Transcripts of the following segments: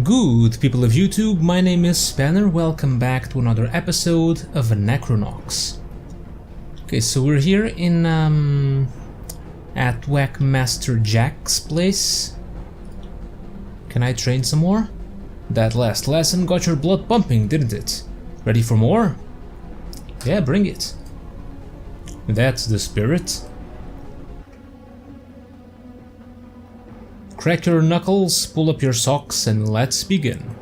Good people of YouTube, my name is Spanner, welcome back to another episode of Anachronox. Okay, so we're here in at Whackmaster Jack's place. Can I train some more? That last lesson got your blood pumping, didn't it? Ready for more? Yeah, bring it. That's the spirit. Crack your knuckles, pull up your socks, and let's begin.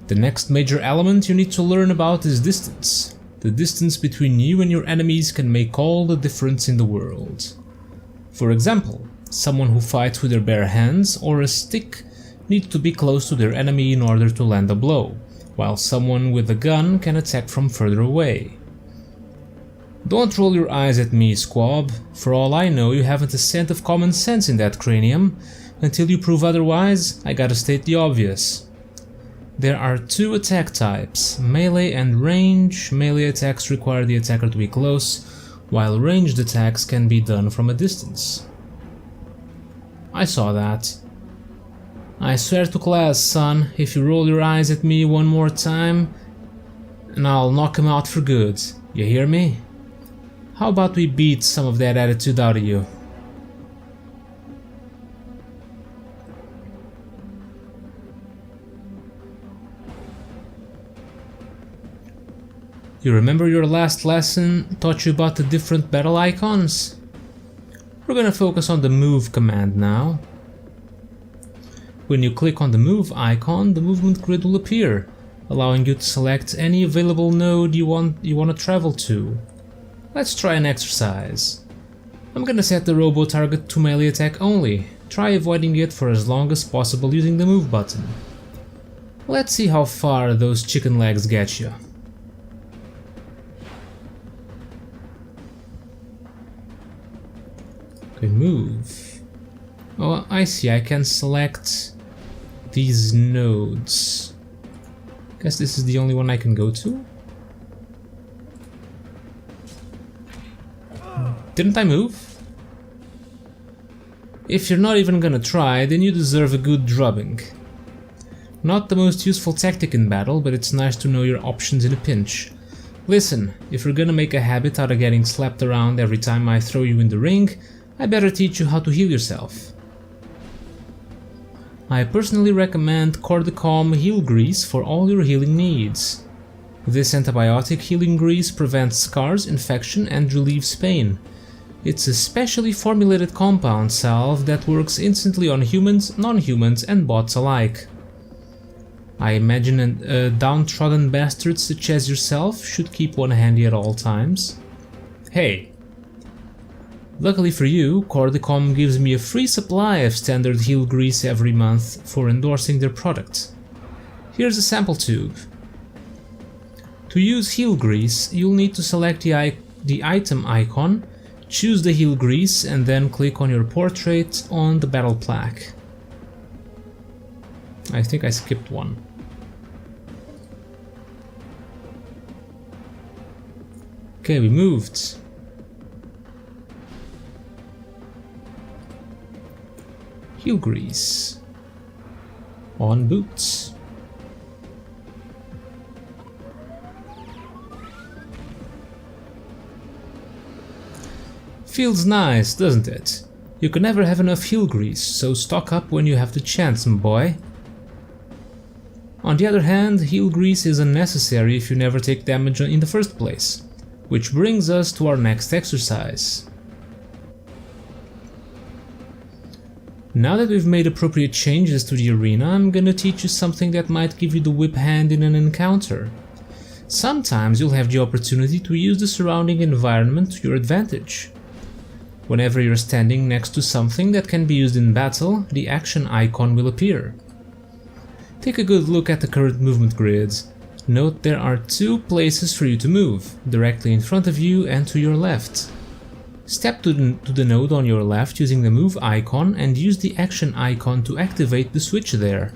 The next major element you need to learn about is distance. The distance between you and your enemies can make all the difference in the world. For example, someone who fights with their bare hands or a stick needs to be close to their enemy in order to land a blow, while someone with a gun can attack from further away. Don't roll your eyes at me, squab. For all I know, you haven't a cent of common sense in that cranium. Until you prove otherwise, I gotta state the obvious. There are two attack types, melee and range. Melee attacks require the attacker to be close, while ranged attacks can be done from a distance. I saw that. I swear to class, son, if you roll your eyes at me one more time, and I'll knock him out for good. You hear me? How about we beat some of that attitude out of you? You remember your last lesson taught you about the different battle icons? We're gonna focus on the move command now. When you click on the move icon, the movement grid will appear, allowing you to select any available node you want to travel to. Let's try an exercise. I'm gonna set the robo target to melee attack only. Try avoiding it for as long as possible using the move button. Let's see how far those chicken legs get you. Okay, move. Oh, I see, I can select these nodes. Guess this is the only one I can go to? Didn't I move? If you're not even gonna try, then you deserve a good drubbing. Not the most useful tactic in battle, but it's nice to know your options in a pinch. Listen, if you're gonna make a habit out of getting slapped around every time I throw you in the ring, I better teach you how to heal yourself. I personally recommend Cordicom Heal Grease for all your healing needs. This antibiotic healing grease prevents scars, infection, and relieves pain. It's a specially formulated compound salve that works instantly on humans, non-humans, and bots alike. I imagine a downtrodden bastard such as yourself should keep one handy at all times. Hey! Luckily for you, Cordicom gives me a free supply of standard heal grease every month for endorsing their product. Here's a sample tube. To use heal grease, you'll need to select the item icon, choose the heal grease, and then click on your portrait on the battle plaque. I think I skipped one. Okay, we moved. Heal grease on boots. Feels nice, doesn't it? You can never have enough heal grease, so stock up when you have the chance, my boy. On the other hand, heal grease is unnecessary if you never take damage in the first place, which brings us to our next exercise. Now that we've made appropriate changes to the arena, I'm gonna teach you something that might give you the whip hand in an encounter. Sometimes you'll have the opportunity to use the surrounding environment to your advantage. Whenever you're standing next to something that can be used in battle, the action icon will appear. Take a good look at the current movement grid. Note there are two places for you to move, directly in front of you and to your left. Step to the node on your left using the move icon and use the action icon to activate the switch there.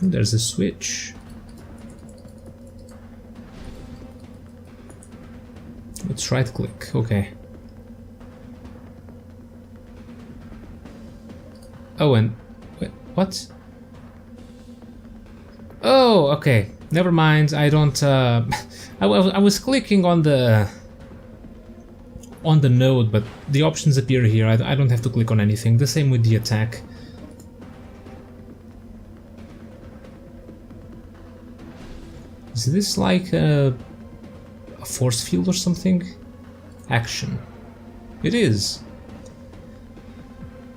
There's a switch. Let's right click, okay. Oh, and wait, what? Oh, okay. Never mind. I don't. I was clicking on the node, but the options appear here. I don't have to click on anything. The same with the attack. Is this like a force field or something? Action. It is.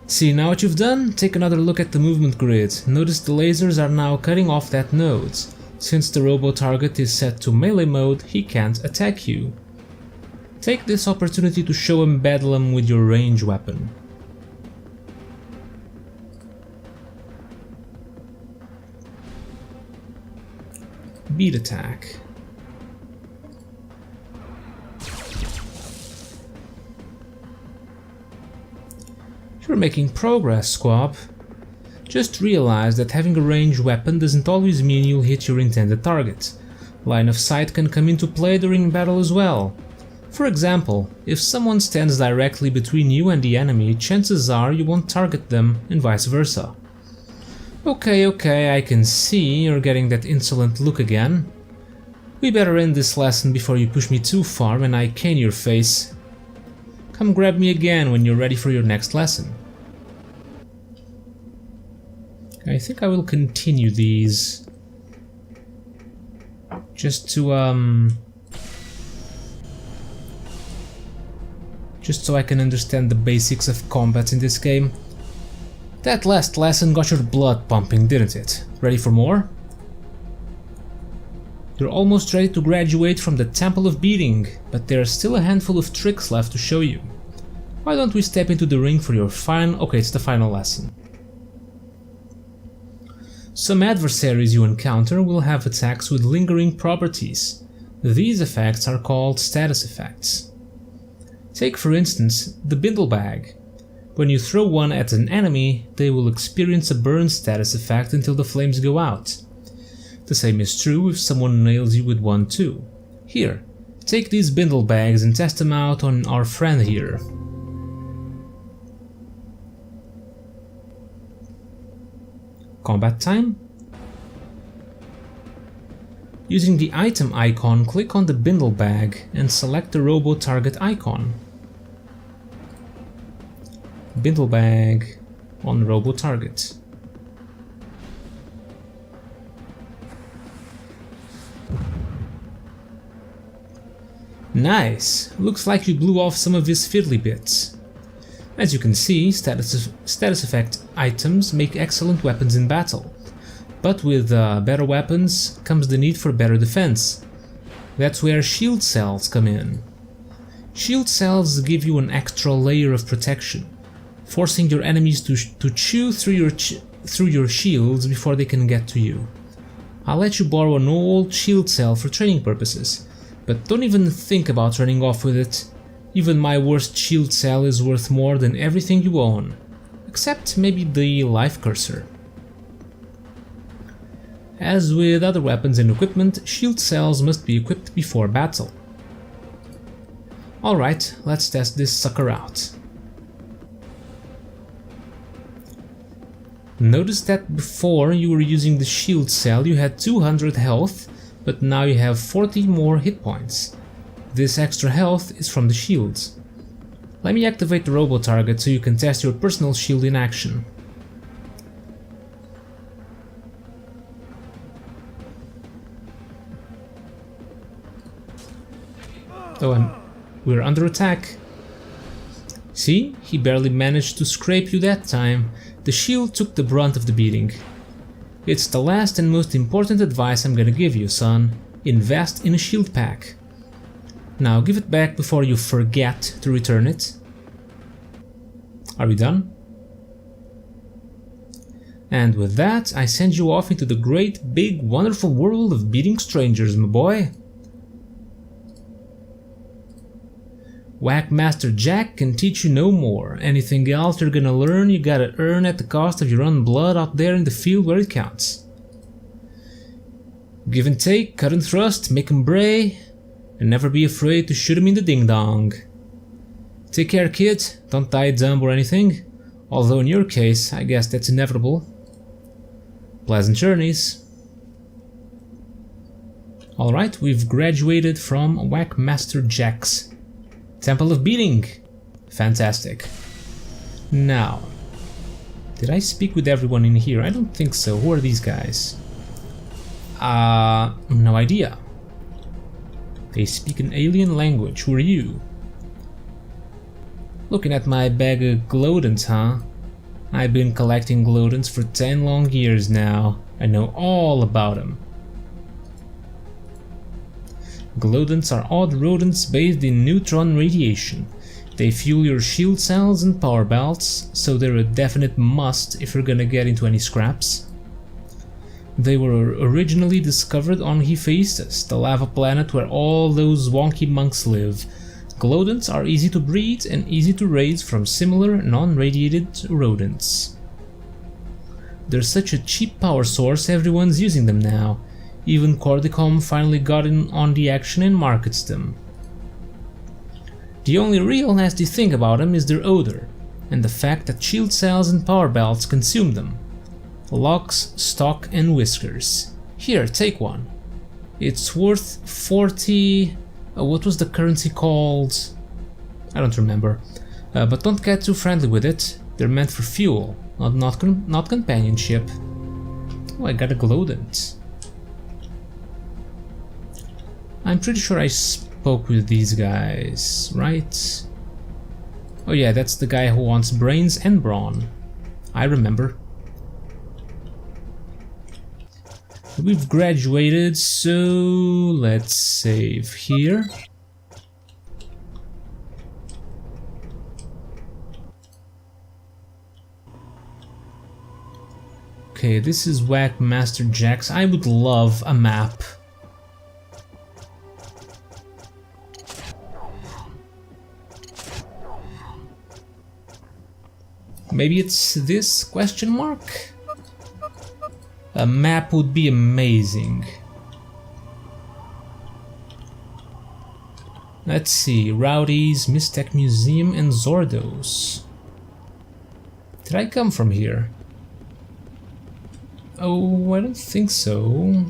See now what you've done? Take another look at the movement grid. Notice the lasers are now cutting off that node. Since the robo target is set to melee mode, he can't attack you. Take this opportunity to show him Bedlam with your range weapon. Beat attack. You're making progress, Squab. Just realize that having a ranged weapon doesn't always mean you'll hit your intended target. Line of sight can come into play during battle as well. For example, if someone stands directly between you and the enemy, chances are you won't target them, and vice versa. Okay, I can see you're getting that insolent look again. We better end this lesson before you push me too far and I cane your face. Come grab me again when you're ready for your next lesson. I think I will continue these. Just to just so I can understand the basics of combat in this game. That last lesson got your blood pumping, didn't it? Ready for more? You're almost ready to graduate from the Temple of Beating, but there's still a handful of tricks left to show you. Why don't we step into the ring for your final... Okay, it's the final lesson. Some adversaries you encounter will have attacks with lingering properties. These effects are called status effects. Take for instance the Bindle Bag. When you throw one at an enemy, they will experience a burn status effect until the flames go out. The same is true if someone nails you with one too. Here, take these Bindle Bags and test them out on our friend here. Combat time. Using the item icon, click on the Bindle Bag and select the Robo Target icon. Bindle Bag on Robo Target. Nice! Looks like you blew off some of his fiddly bits. As you can see, status effect items make excellent weapons in battle. But with better weapons comes the need for better defense. That's where shield cells come in. Shield cells give you an extra layer of protection, forcing your enemies to chew through your shields before they can get to you. I'll let you borrow an old shield cell for training purposes, but don't even think about running off with it. Even my worst shield cell is worth more than everything you own, except maybe the life cursor. As with other weapons and equipment, shield cells must be equipped before battle. Alright, let's test this sucker out. Notice that before you were using the shield cell you had 200 health, but now you have 40 more hit points. This extra health is from the shields. Let me activate the Robo Target so you can test your personal shield in action. Oh, and we're under attack. See, he barely managed to scrape you that time. The shield took the brunt of the beating. It's the last and most important advice I'm gonna give you, son. Invest in a shield pack. Now give it back before you forget to return it. Are we done? And with that, I send you off into the great, big, wonderful world of beating strangers, my boy. Whackmaster Jack can teach you no more. Anything else you're gonna learn, you gotta earn at the cost of your own blood out there in the field where it counts. Give and take, cut and thrust, make 'em bray, and never be afraid to shoot 'em in the ding-dong. Take care, kid, don't die dumb or anything. Although in your case, I guess that's inevitable. Pleasant journeys. Alright, we've graduated from Whackmaster Jack's Temple of Beating. Fantastic. Now, did I speak with everyone in here? I don't think so. Who are these guys? No idea. They speak an alien language. Who are you? Looking at my bag of glowdents, huh? I've been collecting glowdents for 10 long years now. I know all about them. Glowdents are odd rodents bathed in neutron radiation. They fuel your shield cells and power belts, so they're a definite must if you're gonna get into any scraps. They were originally discovered on Hephaestus, the lava planet where all those wonky monks live. Glowdents are easy to breed and easy to raise from similar non-radiated rodents. They're such a cheap power source, everyone's using them now. Even Cordicom finally got in on the action and markets them. The only real nasty thing about them is their odor, and the fact that shield cells and power belts consume them. Locks, stock and whiskers. Here, take one. It's worth 40... what was the currency called? I don't remember. But don't get too friendly with it. They're meant for fuel, not companionship. Oh, I got a glowdent. I'm pretty sure I spoke with these guys, right? Oh yeah, that's the guy who wants brains and brawn. I remember. We've graduated, so let's save here. Okay, this is Whackmaster Jack's. I would love a map. Maybe it's this question mark? A map would be amazing. Let's see, Rowdy's, Mystech Museum and Zordo's. Did I come from here? Oh, I don't think so.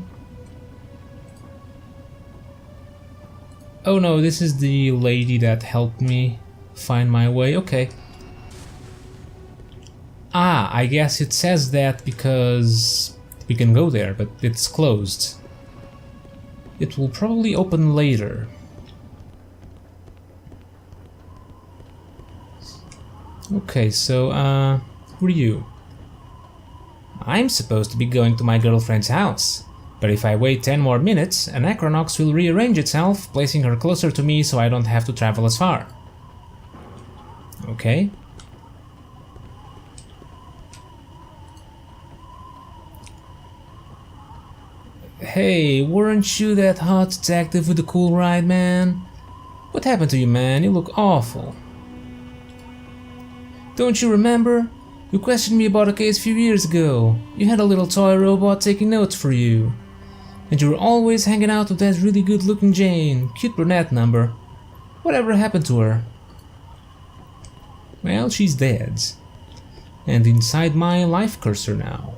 Oh no, this is the lady that helped me find my way, okay. Ah, I guess it says that because we can go there, but it's closed. It will probably open later. Okay, so, who are you? I'm supposed to be going to my girlfriend's house, but if I wait 10 more minutes, Anachronox will rearrange itself, placing her closer to me so I don't have to travel as far. Okay. Hey, weren't you that hot detective with the cool ride, man? What happened to you, man? You look awful. Don't you remember? You questioned me about a case a few years ago. You had a little toy robot taking notes for you. And you were always hanging out with that really good-looking Jane, cute brunette number. Whatever happened to her? Well, she's dead. And inside my life cursor now.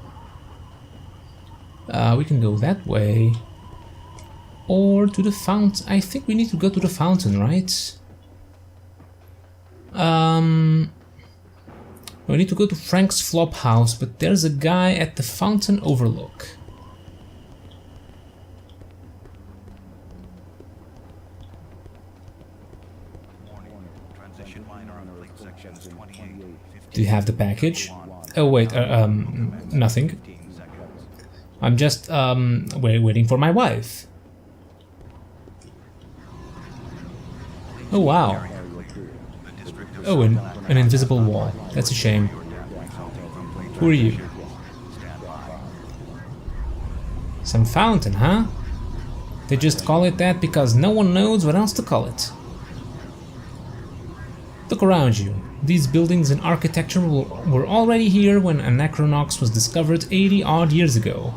We can go that way. Or to the fountain. I think we need to go to the fountain, right? We need to go to Frank's flop house, but there's a guy at the fountain overlook. Do you have the package? Oh wait, nothing. I'm just waiting for my wife. Oh wow. Oh, an invisible wall. That's a shame. Who are you? Some fountain, huh? They just call it that because no one knows what else to call it. Look around you. These buildings and architecture were already here when Anachronox was discovered 80 odd years ago.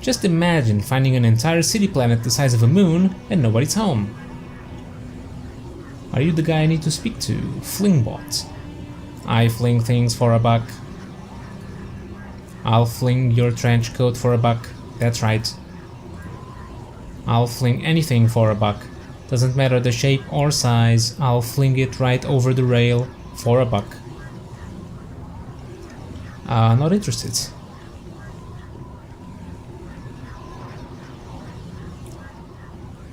Just imagine finding an entire city planet the size of a moon and nobody's home. Are you the guy I need to speak to? Flingbot. I fling things for a buck. I'll fling your trench coat for a buck. That's right. I'll fling anything for a buck. Doesn't matter the shape or size, I'll fling it right over the rail for a buck. Not interested.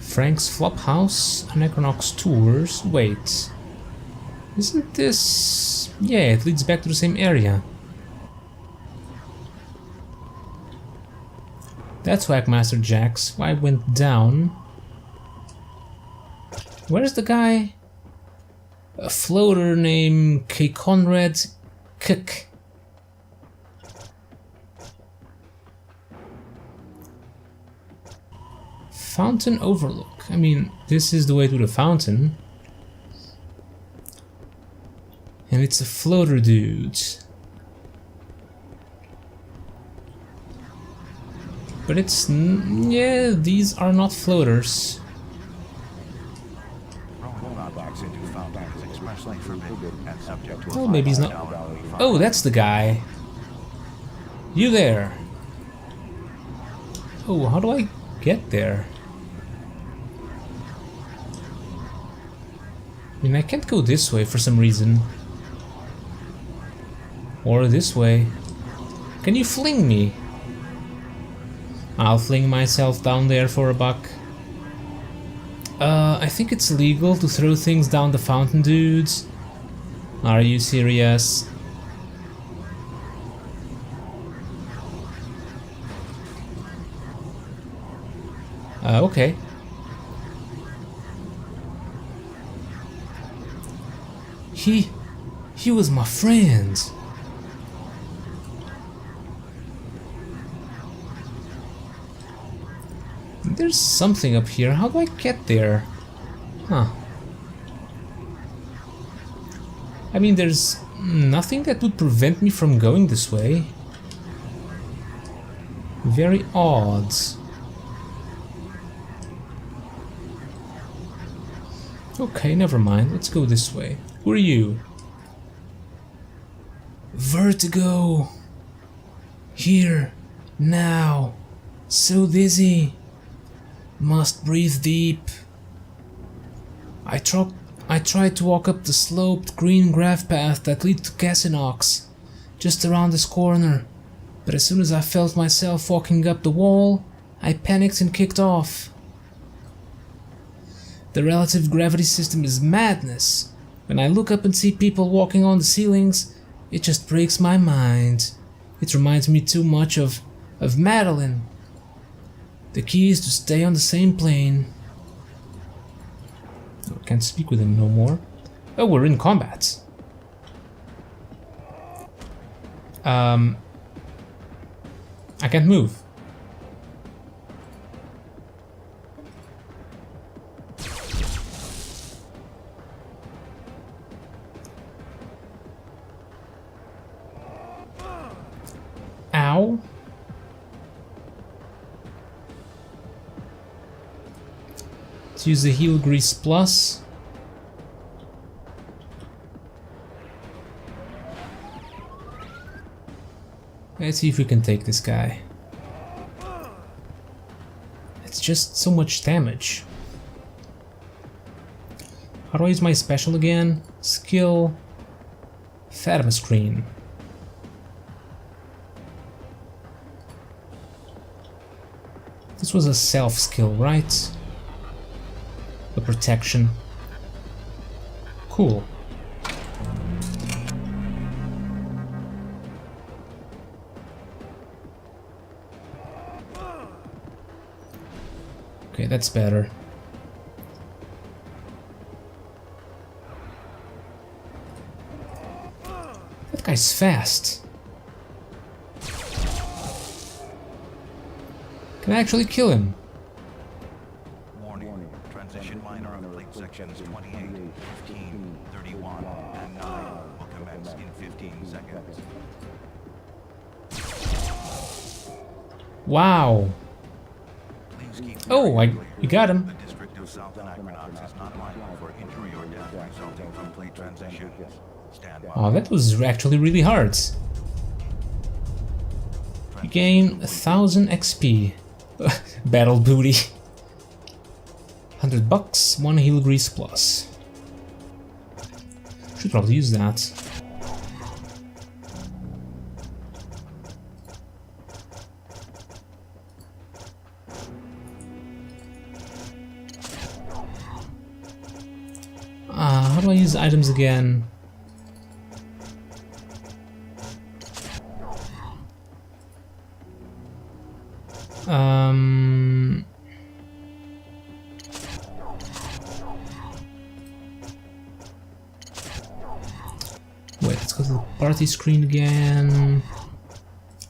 Frank's Flophouse, Anachronox Tours. Wait. Isn't this... Yeah, it leads back to the same area. That's Whackmaster Jack's. I went down. Where's the guy? A floater named K. Conrad Cook. Fountain Overlook. I mean, this is the way to the fountain. And it's a floater dude. But it's... yeah, these are not floaters. Oh, maybe he's not... Oh, that's the guy. You there. Oh, how do I get there? I mean, I can't go this way for some reason. Or this way. Can you fling me? I'll fling myself down there for a buck. I think it's legal to throw things down the fountain, dudes. Are you serious? Okay. He was my friend. There's something up here. How do I get there? Huh. I mean, there's nothing that would prevent me from going this way. Very odd. Okay, never mind. Let's go this way. Who are you? Vertigo. Here. Now. So dizzy. Must breathe deep. I tried to walk up the sloped green graph path that leads to Anachronox, just around this corner, but as soon as I felt myself walking up the wall, I panicked and kicked off. The relative gravity system is madness. When I look up and see people walking on the ceilings, it just breaks my mind. It reminds me too much of Madeline. The key is to stay on the same plane. I can't speak with him no more. Oh, we're in combat. I can't move. Ow. Let's use the Heal Grease Plus. Let's see if we can take this guy. It's just so much damage. How do I use my special again? Skill... Fatima Screen. This was a self skill, right? The protection. Cool. Okay, that's better. That guy's fast. Can I actually kill him? Warning. Transition minor of plate sections 28, 15, 31, and 9 will commence in 15 seconds. Wow. Oh, you got him. The district of South Anachronox is not liable for injury or death resulting from plate transitions. Stand by. Oh, that was actually really hard. You gain 1000 XP. Battle booty. $100, 1 heal grease plus. Should probably use that. How do I use items again? Wait, let's go to the party screen again.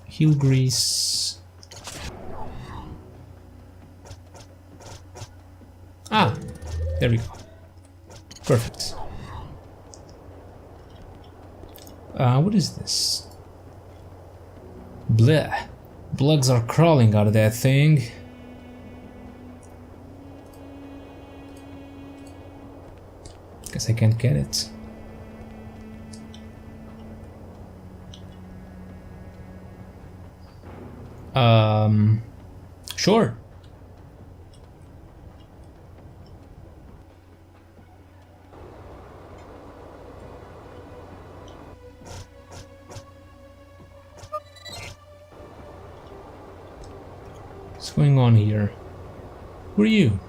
Heal grease. Ah, there we go. Perfect. What is this? Bleh. Bugs are crawling out of that thing. Guess I can't get it. Sure. What's going on here? Who are you?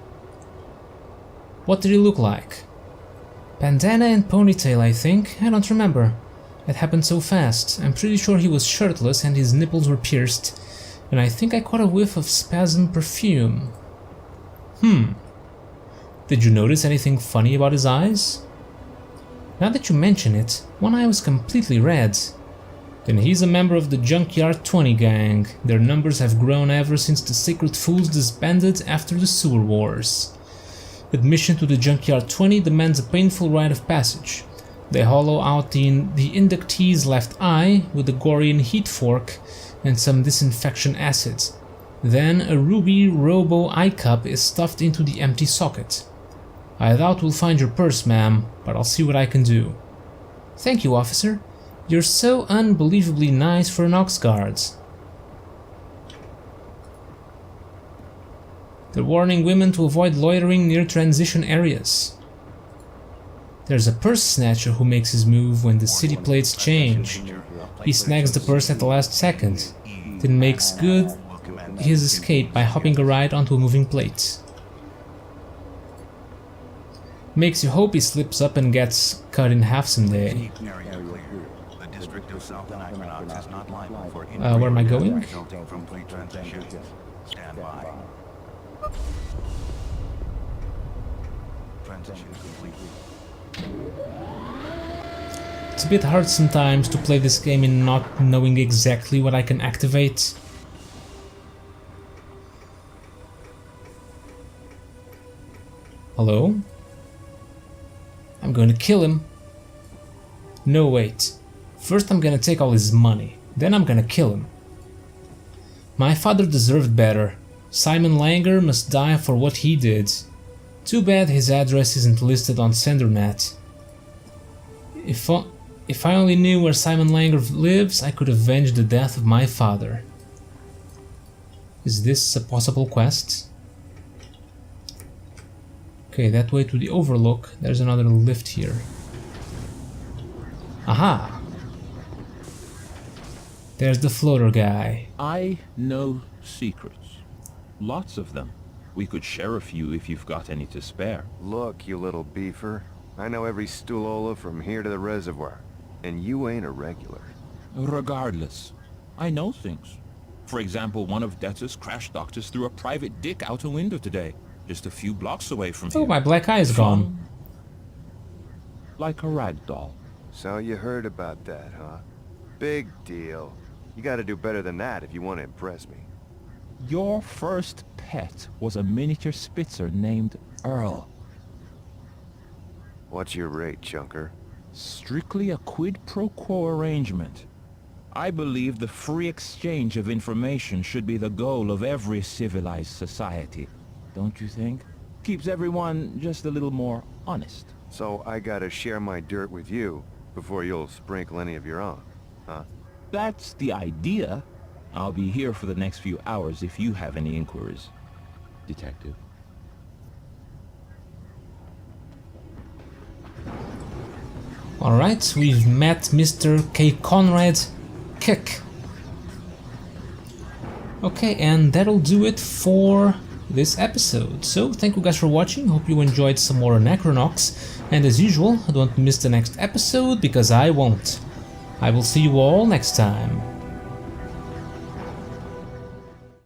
What did he look like? Bandana and ponytail, I think. I don't remember. It happened so fast. I'm pretty sure he was shirtless and his nipples were pierced. And I think I caught a whiff of spasm perfume. Did you notice anything funny about his eyes? Now that you mention it, one eye was completely red. Then he's a member of the Junkyard 20 gang. Their numbers have grown ever since the Sacred Fools disbanded after the Sewer Wars. Admission to the Junkyard 20 demands a painful rite of passage. They hollow out the inductee's left eye with a Gorian heat fork and some disinfection acid. Then a ruby robo eye cup is stuffed into the empty socket. I doubt we'll find your purse, ma'am, but I'll see what I can do. Thank you, officer. You're so unbelievably nice for an ox guard. They're warning women to avoid loitering near transition areas. There's a purse snatcher who makes his move when the city plates change. He snags the purse at the last second, then makes good his escape by hopping a ride onto a moving plate. Makes you hope he slips up and gets cut in half someday. The district of South Anachronox is not liable for Where am I going? resulting from plate transitions. Stand by. Transition complete. It's a bit hard sometimes to play this game in not knowing exactly what I can activate. Hello? I'm going to kill him. No, wait. First I'm gonna take all his money, then I'm gonna kill him. My father deserved better. Simon Langer must die for what he did. Too bad his address isn't listed on SenderNet. If I only knew where Simon Langer lives, I could avenge the death of my father. Is this a possible quest? Okay, that way to the Overlook. There's another lift here. Aha! There's the floater guy. I know secrets. Lots of them. We could share a few if you've got any to spare. Look, you little beefer. I know every stoolola from here to the reservoir. And you ain't a regular. Regardless, I know things. For example, one of Detz's crash doctors threw a private dick out a window today, just a few blocks away from here. Oh, my black eye is gone. Like a rag doll. So you heard about that, huh? Big deal. You gotta do better than that if you want to impress me. Your first pet was a miniature Spitzer named Earl. What's your rate, chunker? Strictly a quid pro quo arrangement. I believe the free exchange of information should be the goal of every civilized society. Don't you think? Keeps everyone just a little more honest. So I gotta share my dirt with you, before you'll sprinkle any of your own, huh? That's the idea. I'll be here for the next few hours if you have any inquiries, Detective. Alright, we've met Mr. K. Conrad Kick. Okay, and that'll do it for this episode. So, thank you guys for watching, hope you enjoyed some more Anachronox, and as usual, don't miss the next episode, because I won't. I will see you all next time.